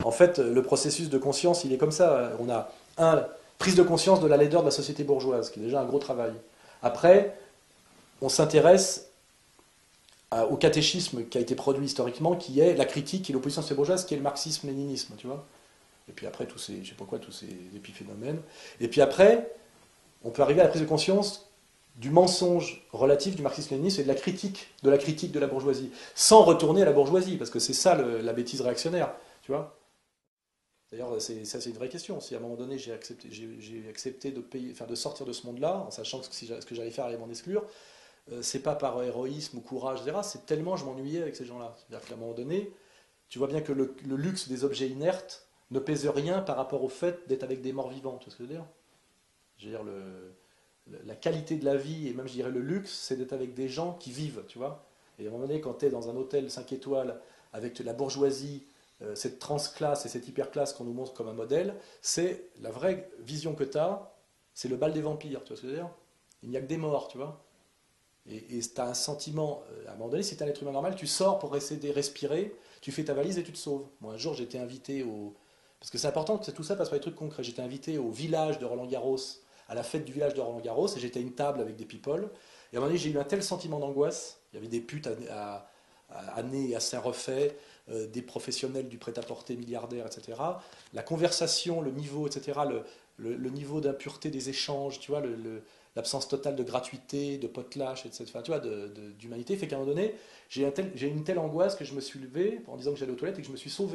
En fait, le processus de conscience, il est comme ça. On a prise de conscience de la laideur de la société bourgeoise, qui est déjà un gros travail. Après, on s'intéresse au catéchisme qui a été produit historiquement, qui est la critique et l'opposition sociale bourgeoise, qui est le marxisme-léninisme, tu vois. Et puis après, je sais pas quoi, tous ces épiphénomènes. Et puis après, on peut arriver à la prise de conscience du mensonge relatif du marxisme-léninisme et de la critique de la bourgeoisie, sans retourner à la bourgeoisie, parce que c'est ça la bêtise réactionnaire, tu vois. D'ailleurs, ça c'est une vraie question. Si à un moment donné j'ai accepté de payer, enfin, de sortir de ce monde-là, en sachant que ce que j'allais faire allait m'en exclure, c'est pas par héroïsme ou courage, etc. C'est tellement je m'ennuyais avec ces gens-là. C'est-à-dire qu'à un moment donné, tu vois bien que le luxe des objets inertes ne pèse rien par rapport au fait d'être avec des morts vivants. Tu vois ce que je veux dire? Je veux dire, la qualité de la vie, et même je dirais le luxe, c'est d'être avec des gens qui vivent, tu vois. Et à un moment donné, quand tu es dans un hôtel 5 étoiles avec la bourgeoisie, cette transclasse et cette hyperclasse qu'on nous montre comme un modèle, c'est la vraie vision que tu as, c'est le bal des vampires, tu vois ce que je veux dire? Il n'y a que des morts, tu vois. Et tu as un sentiment, à un moment donné, si tu es un être humain normal, tu sors pour essayer de respirer, tu fais ta valise et tu te sauves. Moi, un jour, j'étais invité au. Parce que c'est important que tout ça passe par des trucs concrets. J'étais invité au village de Roland-Garros, à la fête du village de Roland-Garros, et j'étais à une table avec des people. Et à un moment donné, j'ai eu un tel sentiment d'angoisse. Il y avait des putes à nez et à seins refaits, des professionnels du prêt-à-porter milliardaires, etc. La conversation, le niveau, etc., le niveau d'impureté des échanges, tu vois, l'absence totale de gratuité, de potlatch, etc., enfin, tu vois, d'humanité, fait qu'à un moment donné, j'ai une telle angoisse que je me suis levé en disant que j'allais aux toilettes et que je me suis sauvé.